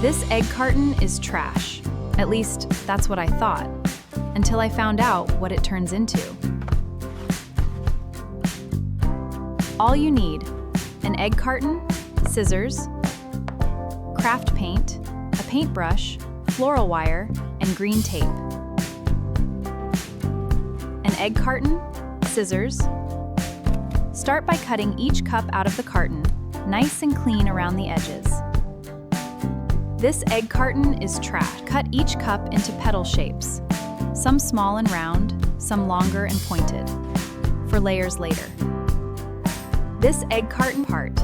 This egg carton is trash. At least, that's what I thought, until I found out what it turns into. All you need: an egg carton, scissors, craft paint, a paintbrush, floral wire, and green tape. An egg carton, scissors. Start by cutting each cup out of the carton, nice and clean around the edges. This egg carton is trash. Cut each cup into petal shapes, some small and round, some longer and pointed, for layers later. This egg carton part,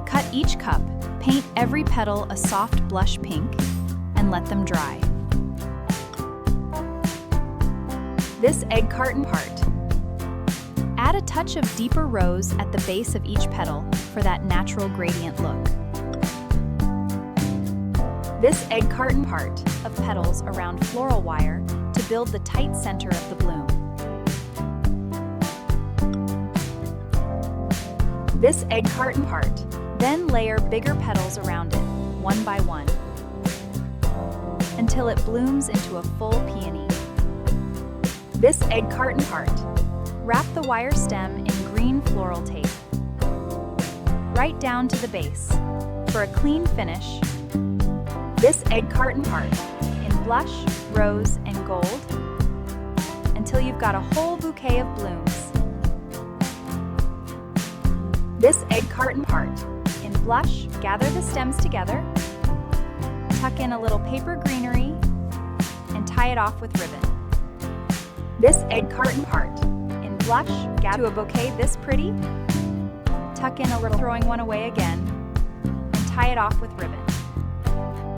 cut each cup, paint every petal a soft blush pink, and let them dry. This egg carton part, add a touch of deeper rose at the base of each petal for that natural gradient look. This egg carton part of petals around floral wire to build the tight center of the bloom. This egg carton part, then layer bigger petals around it, one by one, until it blooms into a full peony. This egg carton part, wrap the wire stem in green floral tape. Right down to the base, for a clean finish. This egg carton part, in blush, rose, and gold, until you've got a whole bouquet of blooms. This egg carton part, in blush, gather the stems together, tuck in a little paper greenery, and tie it off with ribbon. This egg carton part, in blush, gather to a bouquet this pretty, tuck in a little, throwing one away again, and tie it off with ribbon.